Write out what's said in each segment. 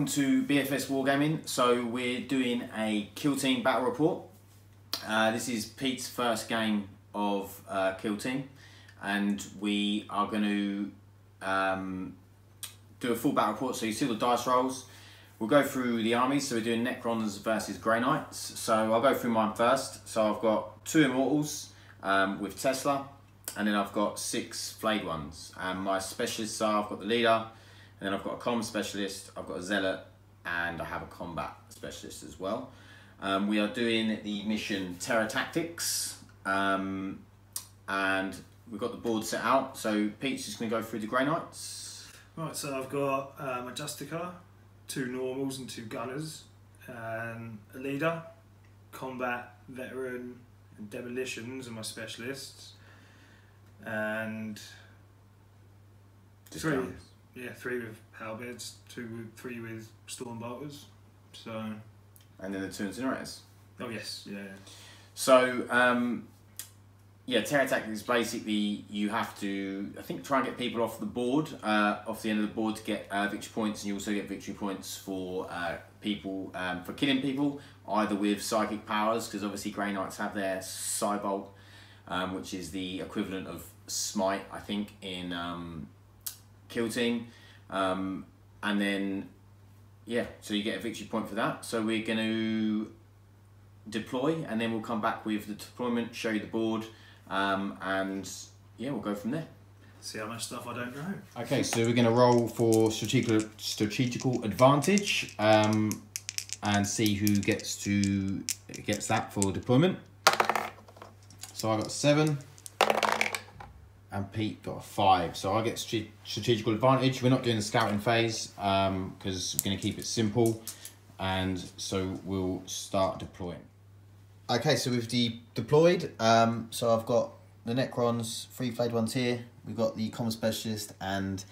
welcome to BFS Wargaming. So we're doing a Kill Team battle report. This is Pete's first game of Kill Team, and we are going to do a full battle report. So you see the dice rolls. We'll go through the armies. So we're doing Necrons versus Grey Knights. So I'll go through mine first. So I've got 2 Immortals with Tesla, and then I've got 6 Flayed ones. And my specialists are, I've got the Leader, and then I've got a Comm Specialist, I've got a Zealot, and I have a Combat Specialist as well. We are doing the mission Terror Tactics, and we've got the board set out. So Pete's just going to go through the Grey Knights. Right, so I've got a Justica, 2 Normals and 2 Gunners, and a Leader, Combat, Veteran, and Demolitions are my specialists, and three with Halberds, 3 with Stormbolters. So, and then the 2 Incinerators. Oh yes, yeah. So yeah, Terror Tactics, basically you have to, I think, try and get people off the board, off the end of the board, to get victory points, and you also get victory points for people, for killing people, either with psychic powers, because obviously Grey Knights have their Psybolt, which is the equivalent of Smite, I think, in Kill Team, and then yeah, so you get a victory point for that. So we're going to deploy, and then we'll come back with the deployment, show you the board, and yeah, we'll go from there. See how much stuff I don't know. Okay, so we're going to roll for strategical advantage, and see who gets that for deployment. So I got 7. And Pete got a 5, so I get strategical advantage. We're not doing the scouting phase because we're going to keep it simple, and so we'll start deploying. Okay, so we've deployed. So I've got the Necrons, 3 Flayed ones here. We've got the Common Specialist and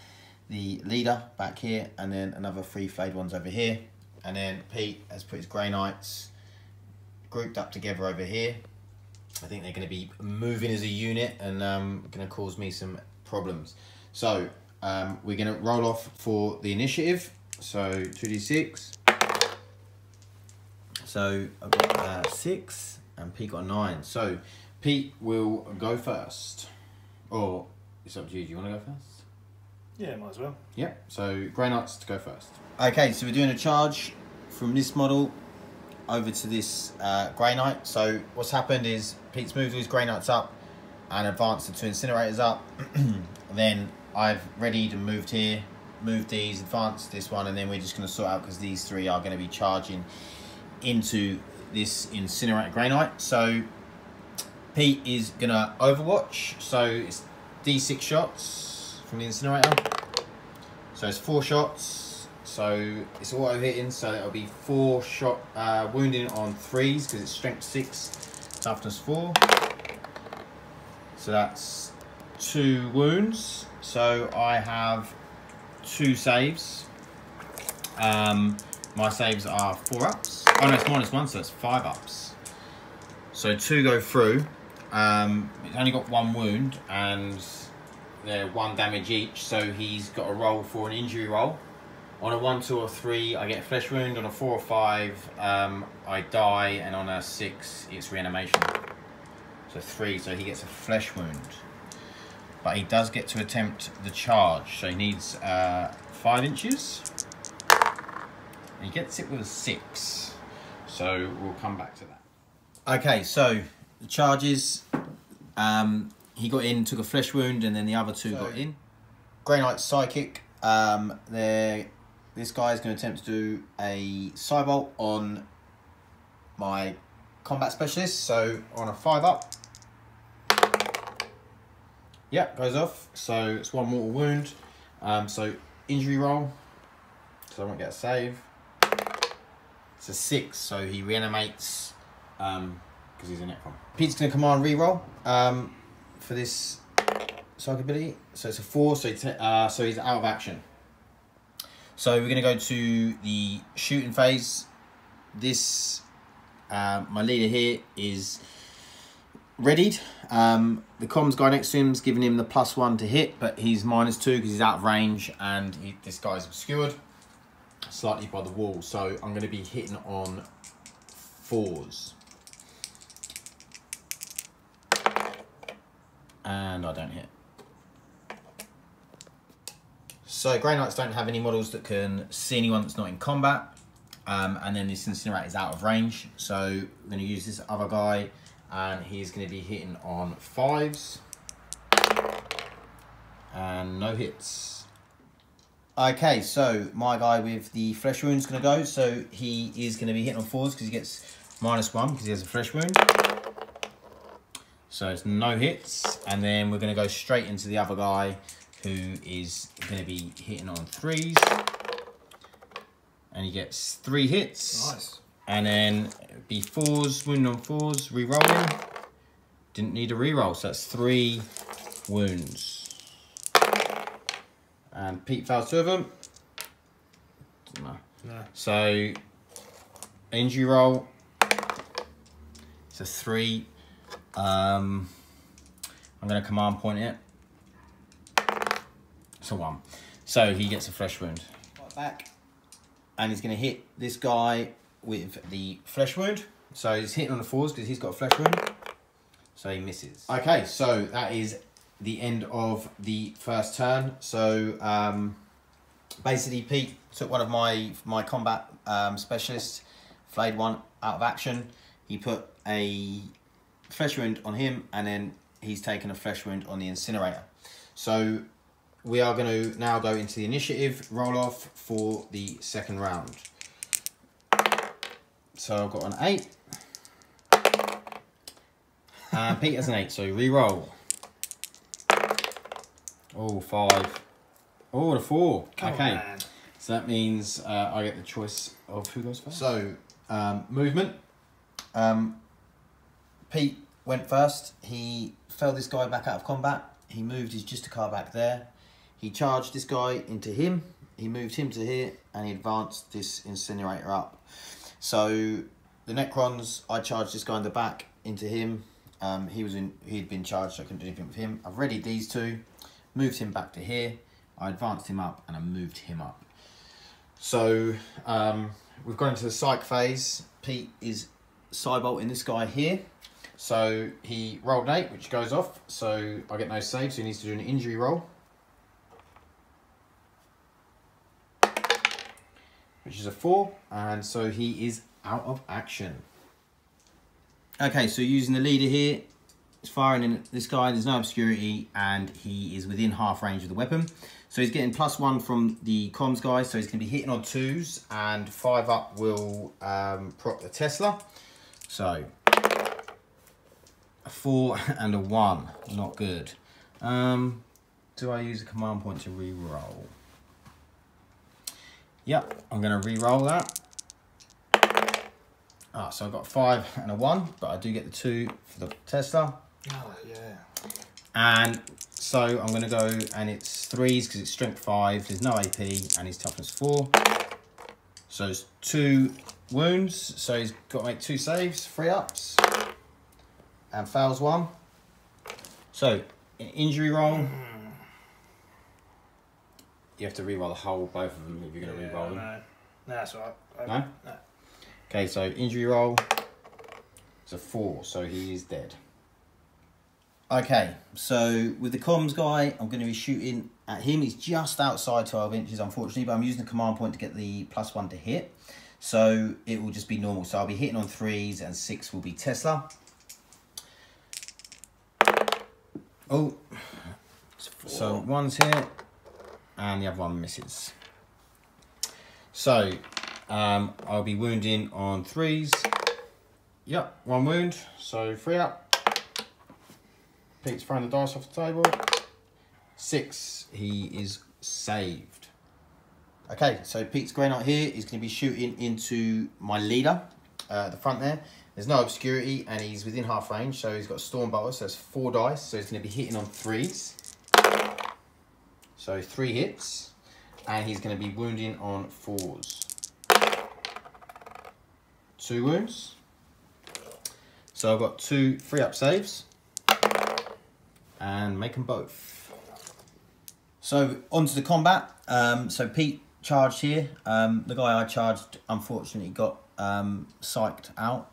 the Leader back here, and then another 3 Flayed ones over here. And then Pete has put his Grey Knights grouped up together over here. I think they're going to be moving as a unit, and going to cause me some problems. So we're going to roll off for the initiative. So 2d6. So I've got 6, and Pete got a 9. So Pete will go first, or it's up to you. Do you want to go first? Yeah, might as well. Yeah. So Grey Knights to go first. Okay, so we're doing a charge from this model over to this Grey Knight. So what's happened is Pete's moved his Grey Knights up and advanced the 2 Incinerators up. Then I've readied and moved here, moved these, advanced this one, and then we're just going to sort out, because these 3 are going to be charging into this Incinerator Grey Knight. So Pete is going to Overwatch. So it's D6 shots from the Incinerator. So it's 4 shots. So it's auto hitting, so that'll be 4 shot wounding on 3s, because it's strength 6, toughness 4. So that's 2 wounds. So I have 2 saves. My saves are 4 ups. Oh no, it's -1, so it's 5 ups. So 2 go through. It's only got 1 wound, and they're 1 damage each. So he's got a roll for an injury roll. On a 1, 2, or 3, I get a flesh wound. On a 4 or 5, I die, and on a 6, it's reanimation. So 3, so he gets a flesh wound. But he does get to attempt the charge, so he needs 5 inches. And he gets it with a 6. So we'll come back to that. Okay, so the charges, he got in, took a flesh wound, and then the other 2 got in. Grey Knight's psychic. This guy is going to attempt to do a Psybolt on my Combat Specialist. So on a 5 up. Yeah, goes off. So it's 1 mortal wound. So injury roll. So I won't get a save. It's a 6, so he reanimates because he's a Necron. Pete's going to command reroll for this psychic ability. So it's a 4, so he's out of action. So we're going to go to the shooting phase. This, my leader here is readied. The comms guy next to him is giving him the +1 to hit, but he's -2 because he's out of range, and this guy's obscured. slightly by the wall. So I'm going to be hitting on 4s. And I don't hit. So Grey Knights don't have any models that can see anyone that's not in combat. And then this Incinerator is out of range. So I'm going to use this other guy, and he's going to be hitting on 5s. And no hits. Okay, so my guy with the flesh wound is going to go. So he is going to be hitting on 4s because he gets -1 because he has a flesh wound. So it's no hits. And then we're going to go straight into the other guy who is going to be hitting on 3s. And he gets 3 hits. Nice. And then it would be 4s, wound on 4s, re-rolling. Didn't need a re-roll, so that's 3 wounds. And Pete fails 2 of them. No. So, injury roll. It's a 3. I'm going to command point it. It's a 1. So he gets a flesh wound. Right back. And he's going to hit this guy with the flesh wound. So he's hitting on the 4s because he's got a flesh wound. So he misses. Okay, so that is the end of the first turn. So basically Pete took one of my combat specialists, flayed one out of action. He put a flesh wound on him, and then he's taken a flesh wound on the Incinerator. So we are going to now go into the initiative roll-off for the second round. So I've got an 8. And Pete has an 8, so re-roll. Oh, 5. Oh, a 4. Okay. Man. So that means I get the choice of who goes first. So, movement. Pete went first. He fell this guy back out of combat. He moved his Justicar back there. He charged this guy into him. He moved him to here, and he advanced this Incinerator up. So the Necrons, I charged this guy in the back into him. He'd been charged, so I couldn't do anything with him. I've readied these 2, moved him back to here. I advanced him up, and I moved him up. So we've gone into the psych phase. Pete is side-bolting this guy here. So he rolled an 8, which goes off. So I get no save, so he needs to do an injury roll. Which is a 4, and so he is out of action. Okay, so using the leader here, he's firing in this guy, there's no obscurity, and he is within half range of the weapon. So he's getting +1 from the comms guy, so he's going to be hitting on 2s, and 5 up will proc the Tesla. So, a 4 and a 1, not good. Do I use a command point to re-roll? Yep, I'm going to re-roll that. So I've got a 5 and a 1, but I do get the 2 for the Tesla. Oh, yeah. And so I'm going to go, and it's 3s because it's strength 5, there's no AP, and he's toughness 4. So it's 2 wounds, so he's got to make 2 saves, 3 ups, and fails 1. So, injury roll. You have to re-roll the whole, both of them, if you're going to re-roll them. No, that's all right. No? No. Okay, so injury roll. It's a 4, so he is dead. Okay, so with the comms guy, I'm going to be shooting at him. He's just outside 12 inches, unfortunately, but I'm using the command point to get the +1 to hit. So it will just be normal. So I'll be hitting on 3s, and 6 will be Tesla. Oh, so 1's here, and the other 1 misses. So I'll be wounding on 3s. Yep, 1 wound, so 3 up. Pete's throwing the dice off the table. 6, he is saved. Okay, so Pete's Grey Knight here is going to be shooting into my leader, the front there. There's no obscurity, and he's within half range, so he's got Storm Bolter, so that's 4 dice, so he's going to be hitting on 3s. So 3 hits, and he's going to be wounding on 4s. 2 wounds. So I've got 2 3-up saves, and make them both. So onto the combat. So Pete charged here. The guy I charged unfortunately got psyched out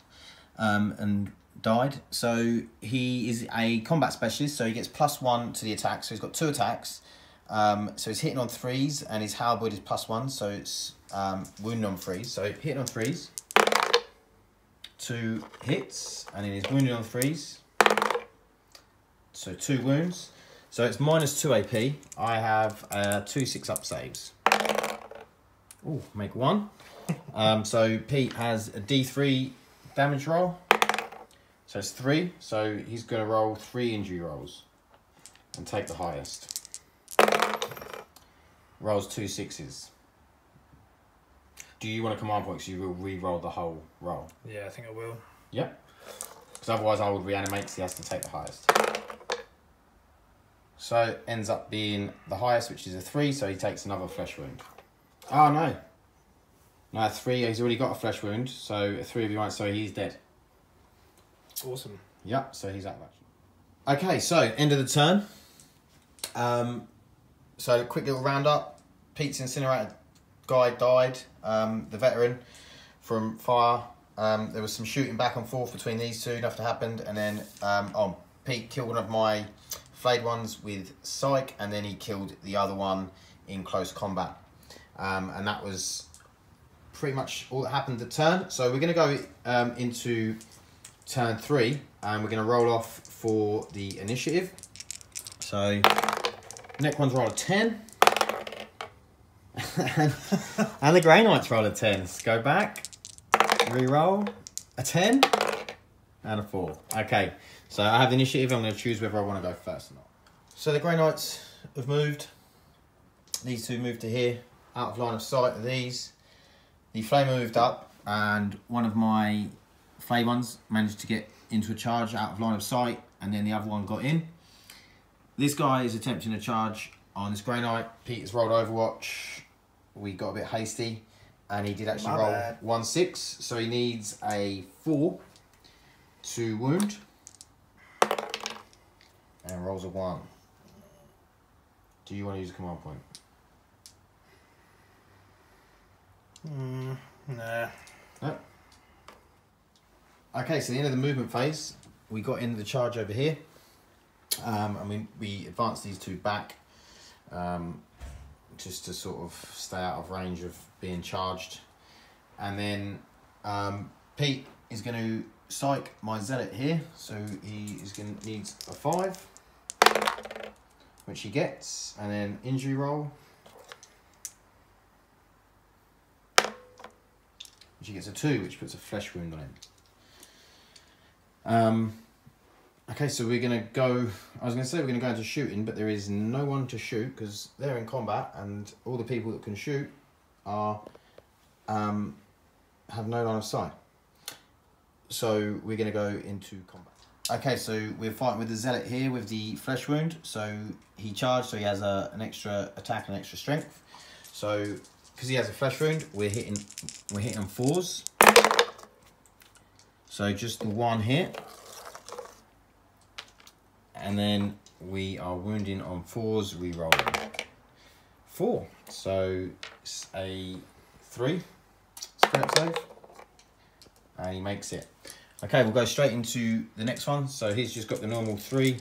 and died. So he is a combat specialist, so he gets +1 to the attack. So he's got 2 attacks. So he's hitting on 3s, and his halberd is +1, so it's wounding on 3s. So hitting on 3s, 2 hits, and then he's wounding on 3s. So 2 wounds. So it's -2 AP. I have 2 6-up saves. Oh, make 1. So Pete has a D3 damage roll. So it's 3. So he's going to roll 3 injury rolls and take the highest. Rolls 2 6s. Do you want a command point? So you will re-roll the whole roll. Yeah, I think I will. Yep. Because otherwise I would reanimate, because he has to take the highest. So it ends up being the highest, which is a 3, so he takes another flesh wound. Oh no. No, 3, he's already got a flesh wound, so a 3 of you, so he's dead. Awesome. Yep, so he's out of action. Okay, so end of the turn. So quick little roundup. Pete's incinerator guy died, the veteran, from fire. There was some shooting back and forth between these two, nothing happened, and then Pete killed one of my flayed ones with psych, and then he killed the other one in close combat. And that was pretty much all that happened the turn. So we're going to go into turn 3, and we're going to roll off for the initiative. So Necrons roll a 10. And the Grey Knights roll a 10. Let's go back, re-roll, a 10, and a 4. Okay, so I have the initiative. I'm going to choose whether I want to go first or not. So the Grey Knights have moved. These two moved to here, out of line of sight of these. The Flamer moved up, and one of my Flay ones managed to get into a charge out of line of sight, and then the other one got in. This guy is attempting a charge on this Grey Knight. Pete has rolled Overwatch. We got a bit hasty, and he did actually roll 1 6, so he needs a 4 to wound, and rolls a 1. Do you want to use a command point? Nah. No. Okay, so the end of the movement phase, we got into the charge over here. And we advanced these two back, just to sort of stay out of range of being charged. And then Pete is going to psych my zealot here, so he is going to need a 5, which he gets, and then injury roll, which he gets a 2, which puts a flesh wound on him. Okay, so we're going to go, I was going to say we're going to go into shooting, but there is no one to shoot because they're in combat, and all the people that can shoot are have no line of sight. So we're going to go into combat. Okay, so we're fighting with the zealot here with the flesh wound. So he charged, so he has an extra attack and extra strength. So because he has a flesh wound, we're hitting on 4s. So just the 1 hit. And then we are wounding on 4s, re-rolling 4. So it's a 3 strength save, and he makes it. Okay, we'll go straight into the next one. So he's just got the normal 3.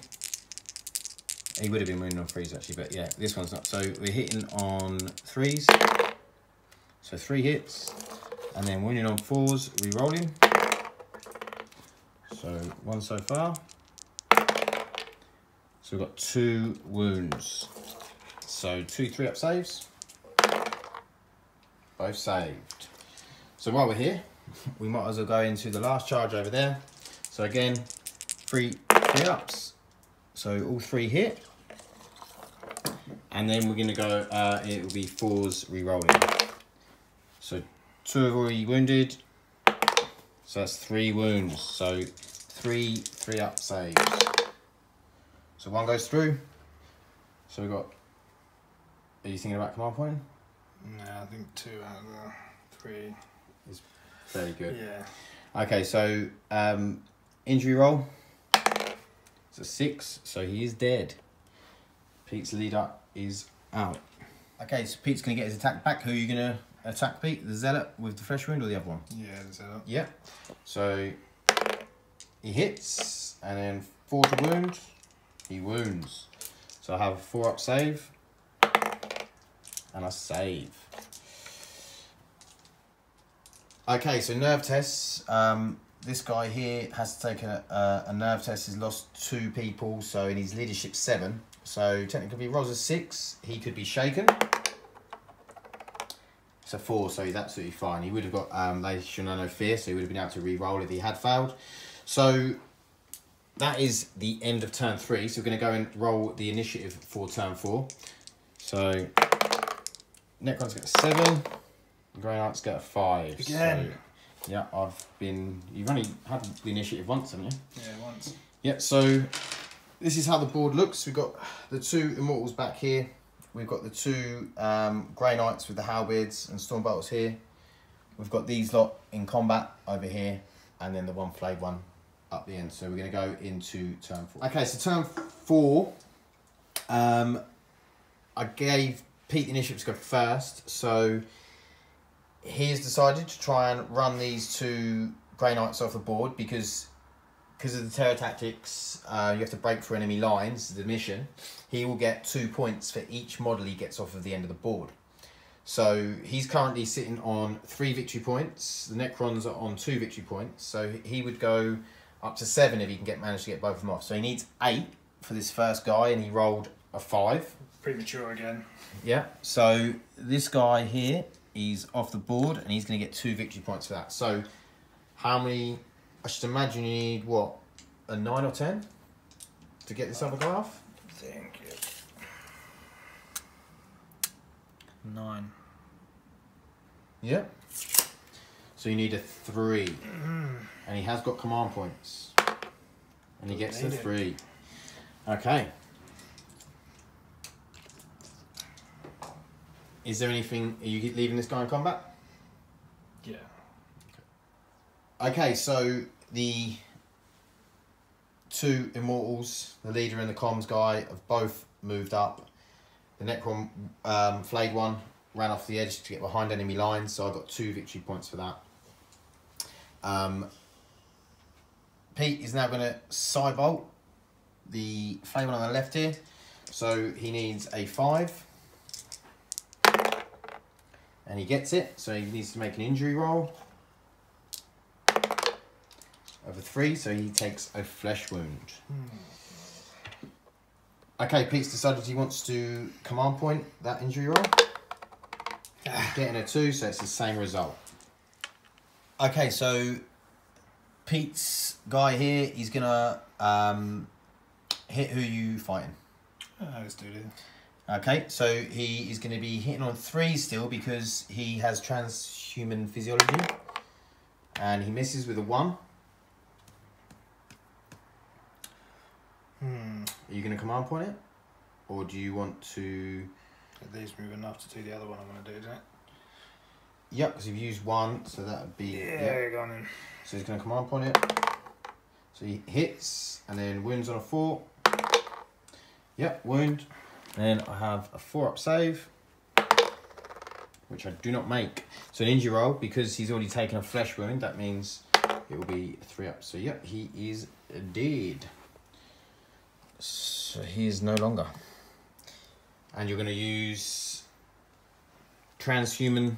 He would have been wounding on 3s actually, but yeah, this one's not. So we're hitting on 3s. So 3 hits, and then wounding on 4s, re-rolling. So 1 so far. So we've got 2 wounds. So 2 3-up saves. Both saved. So while we're here, we might as well go into the last charge over there. So again, 3 3-ups. So all 3 hit. And then we're going to go, it will be 4s re-rolling. So 2 have already wounded. So that's 3 wounds. So 3 3-up saves. So 1 goes through. So we've got, are you thinking about command point? No, I think 2 out of 3 is very good. Yeah. Okay, so injury roll. It's a 6, so he is dead. Pete's leader is out. Okay, so Pete's going to get his attack back. Who are you going to attack, Pete? The Zealot with the flesh wound or the other one? Yeah, the Zealot. Yeah. So he hits, and then 4 to wound. He wounds. So I have a 4-up save. And a save. Okay, so nerve tests. This guy here has to take a nerve test. He's lost 2 people, so in his leadership 7. So technically, if he rolls a 6, he could be shaken. It's a 4, so he's absolutely fine. He would have got they should know no fear, so he would have been able to re-roll if he had failed. So that is the end of turn 3. So we're going to go and roll the initiative for turn 4. So Necrons get a 7, Grey Knights get a 5. Again. So, yeah, you've only had the initiative once, haven't you? Yeah, once. Yeah, so this is how the board looks. We've got the 2 Immortals back here. We've got the 2 Grey Knights with the halberds and Stormbolts here. We've got these lot in combat over here, and then the 1 flayed one up the end. So we're going to go into turn 4. Okay, so turn 4, I gave Pete the initiative to go first, so he has decided to try and run these 2 Grey Knights off the board because of the terror tactics, you have to break through enemy lines, the mission. He will get 2 points for each model he gets off of the end of the board. So he's currently sitting on 3 victory points. The Necrons are on 2 victory points. So he would go up to 7 if he can manage to get both of them off. So he needs 8 for this first guy, and he rolled a 5. Premature again. Yeah, so this guy here, he's off the board, and he's going to get 2 victory points for that. So how many... I should imagine you need, what, a 9 or 10 to get this other guy off? I think it's 9. Yeah. So you need a 3. And he has got command points. And he gets the 3. Okay. Is there anything... Are you leaving this guy in combat? Yeah. Okay, so the 2 Immortals, the leader and the comms guy, have both moved up. The Necron flayed one ran off the edge to get behind enemy lines, so I got 2 victory points for that. Pete is now going to side bolt the flayed one on the left here, so he needs a 5. And he gets it, so he needs to make an injury roll. Over 3, so he takes a flesh wound. Okay, Pete's decided he wants to command point that injury roll. Getting a 2, so it's the same result. Okay, so Pete's guy here, he's gonna hit who you fighting. Let's do this. Okay, so he is going to be hitting on 3 still because he has transhuman physiology. And he misses with a 1. Are you going to command point it? Or do you want to... At least move enough to do the other one I'm going to do, isn't it? Yep, because you've used 1, so that would be... Yeah, go on in. So he's going to command point it. So he hits, and then wounds on a 4. Yep, wound. Then I have a 4-up save, which I do not make. So an injury roll, because he's already taken a flesh wound, that means it will be 3-up. So yep, he is dead. So he is no longer. And you're going to use transhuman,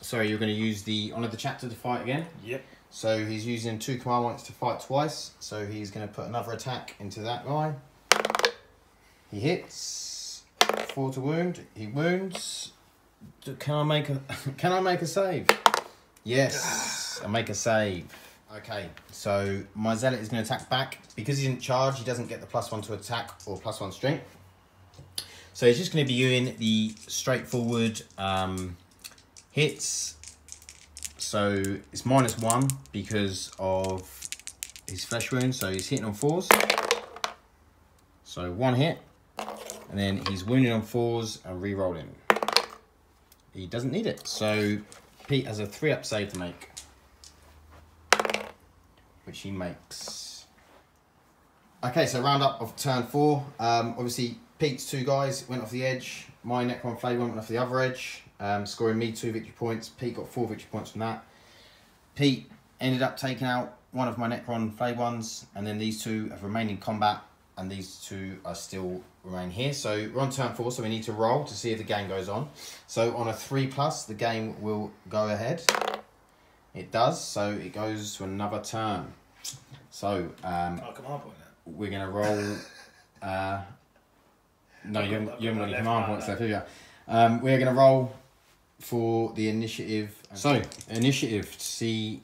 sorry, you're going to use the Honor the Chapter to fight again. Yep. So he's using 2 command points to fight twice. So he's going to put another attack into that guy. He hits. 4 to wound. He wounds. Can I make a save? Yes, I make a save. Okay, so my Zealot is going to attack back. Because he didn't charge, he doesn't get the +1 to attack or +1 strength. So he's just going to be doing the straightforward hits. So it's -1 because of his flesh wound. So he's hitting on 4s. So 1 hit. And then he's wounding on 4s and re-rolling. He doesn't need it. So Pete has a 3-up save to make. Which he makes. Okay, so round up of turn 4. Obviously, Pete's 2 guys went off the edge. My Necron Flame went off the other edge, scoring me 2 victory points. Pete got 4 victory points from that. Pete ended up taking out one of my Necron Flame ones, and then these 2 have remained in combat, and these 2 are still remain here. So we're on turn 4, so we need to roll to see if the game goes on. So on a 3+, the game will go ahead. It does, so it goes to another turn. So we're going to roll... no, you haven't got any command points left, have you? We're going to roll for the initiative. So, initiative to see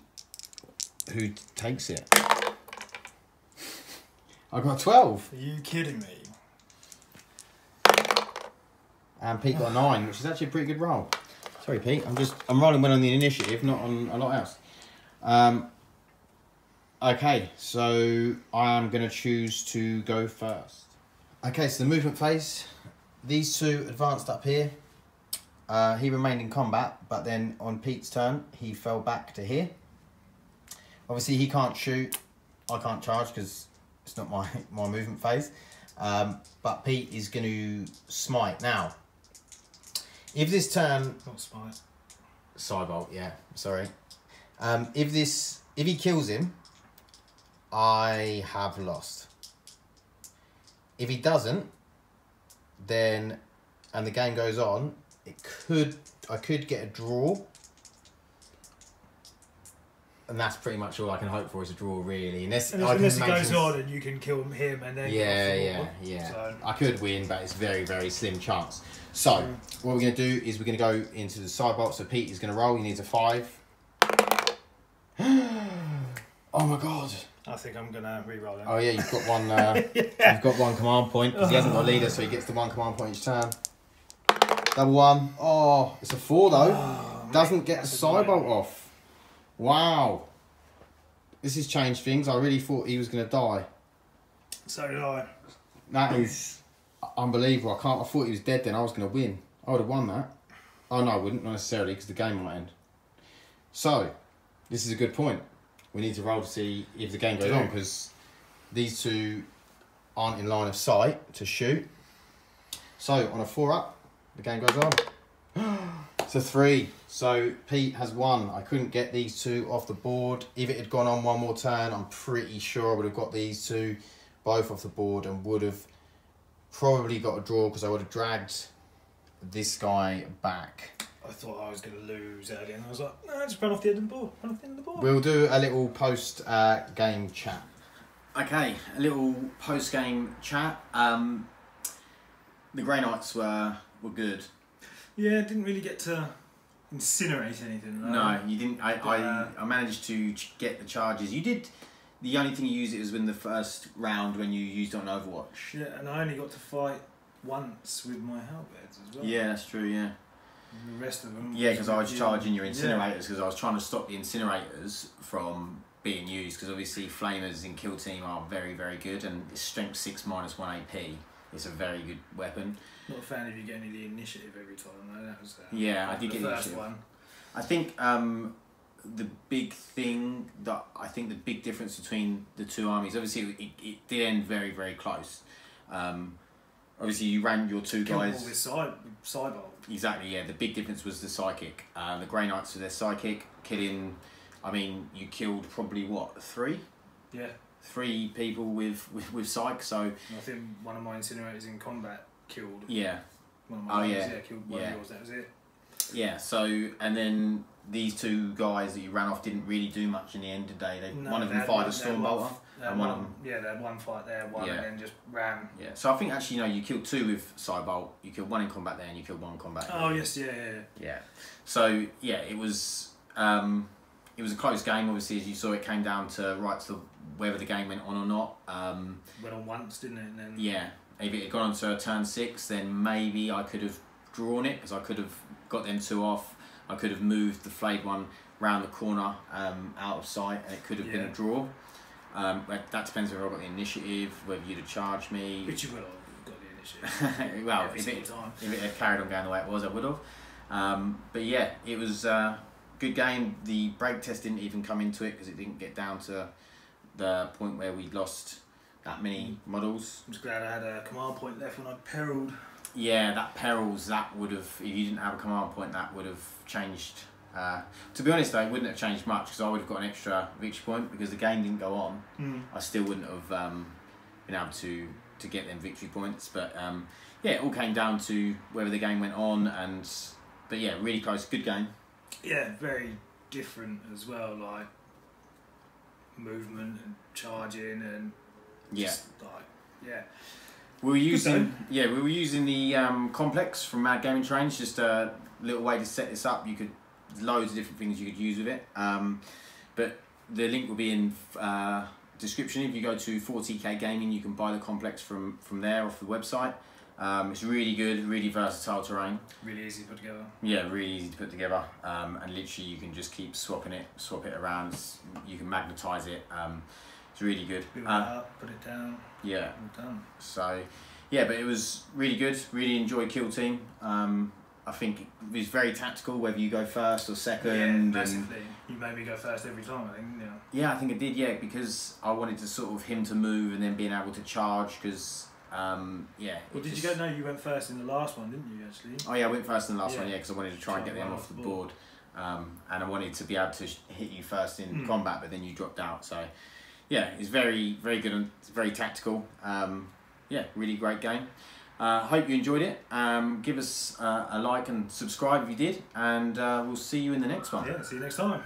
who takes it. I got a 12. Are you kidding me? And Pete got a 9, which is actually a pretty good roll. Sorry, Pete. I'm rolling well on the initiative, not on a lot else. Okay, so I am going to choose to go first. Okay, so the movement phase. These 2 advanced up here. He remained in combat, but then on Pete's turn, he fell back to here. Obviously, he can't shoot. I can't charge because it's not my movement phase. But Pete is going to smite. Now, if this turn... Not smite. Cybolt, yeah, sorry. If he kills him, I have lost. If he doesn't, then, and the game goes on, I could get a draw. And that's pretty much all I can hope for, is a draw, really. Unless it goes on and you can kill him and then... Yeah. So. I could win, but it's very, very slim chance. So, what we're going to do is we're going to go into the sideboard. So Pete is going to roll. He needs a 5. Oh my god. I think I'm going to re-roll it. Oh yeah, you've got one you've got 1 command point, because he hasn't got a leader, so he gets the 1 command point each turn. Double 1. Oh, it's a 4 though. Doesn't get the sidebolt off. Wow. This has changed things. I really thought he was going to die. So did I. That is unbelievable. I thought he was dead then. I was going to win. I would have won that. Oh no, I wouldn't, not necessarily, because the game might end. So, this is a good point. We need to roll to see if the game goes on, because these 2 aren't in line of sight to shoot. So, on a 4 up, the game goes on. It's a 3. So, Pete has won. I couldn't get these 2 off the board. If it had gone on 1 more turn, I'm pretty sure I would have got these 2 both off the board and would have probably got a draw, because I would have dragged this guy back. I thought I was going to lose early, and I was like, no, just run off the end of the board. Run off the end of the board. We'll do a little post-game chat. Okay, a little post-game chat. The Grey Knights were good. Yeah, didn't really get to incinerate anything. Though. No, you didn't. I managed to get the charges. You did. The only thing you used it was in the first round when you used it on Overwatch. Yeah, and I only got to fight once with my halberds as well. Yeah, that's true, yeah. And the rest of them... Yeah, because I was charging your incinerators, because I was trying to stop the incinerators from being used, because obviously flamers in Kill Team are very, very good, and it's strength 6 -1 AP. It's a very good weapon. Not a fan of you getting the initiative every time, though. That was yeah, I did get the first initiative. one. I think the big thing the big difference between the 2 armies, obviously it did end very, very close. Obviously you ran your 2 guys with sidebolt. Exactly, yeah. The big difference was the psychic. The Grey Knights with their psychic killing. I mean, you killed probably what, 3? Yeah. 3 people with psych. So I think one of my incinerators in combat killed. Yeah. One of my killed one of yours. That was it. Yeah. So and then these 2 guys that you ran off didn't really do much in the end of the day. One of them fired a Stormbolter, and one of them... Yeah, they had 1 fight there, and then just ran. Yeah, so I think actually, you killed 2 with Cybolt, you killed 1 in combat there, and you killed 1 in combat. Oh, yes, yeah. Yeah. So, yeah, it was a close game, obviously, as you saw, it came down to whether the game went on or not. Went on once, didn't it? And then... Yeah, if it had gone on to turn 6, then maybe I could have drawn it, because I could have got them 2 off. I could have moved the flayed one round the corner out of sight, and it could have been a draw. That depends whether I got the initiative, whether you'd have charged me. Which you would have got the initiative. Well, if it had carried on going the way it was, I would have. But yeah, it was a good game. The break test didn't even come into it, because it didn't get down to the point where we lost that many models. I'm just glad I had a command point left when I perilled. Yeah, that perils, that would have, if you didn't have a command point, that would have changed. To be honest though, it wouldn't have changed much because I would have got an extra victory point because the game didn't go on. I still wouldn't have been able to get them victory points. But yeah, it all came down to whether the game went on, but yeah, really close, good game. Yeah, very different as well, like movement and charging and just like, yeah. We were using the complex from Mad Gaming Trains, just a little way to set this up. Loads of different things you could use with it. But the link will be in description. If you go to 40k Gaming, you can buy the complex from there off the website. It's really good, really versatile terrain. Really easy to put together. Yeah, really easy to put together. And literally you can just keep swap it around. You can magnetise it. It's really good. Build it up, put it down. Yeah. All done. So, yeah, but it was really good. Really enjoyed Kill Team. I think it was very tactical, whether you go first or second. Yeah, massively. You made me go first every time, I think. Yeah. Yeah, I think I did. Yeah, because I wanted to sort of him to move and then being able to charge. Because yeah. Well, did you go? No, you went first in the last one, didn't you? Actually. Oh yeah, I went first in the last one. Yeah, because I wanted to try and get them off the board, and I wanted to be able to hit you first in combat, but then you dropped out. So yeah, it's very, very good and very tactical. Yeah, really great game. Hope you enjoyed it. Give us a like and subscribe if you did, and we'll see you in the next one. Yeah, see you next time.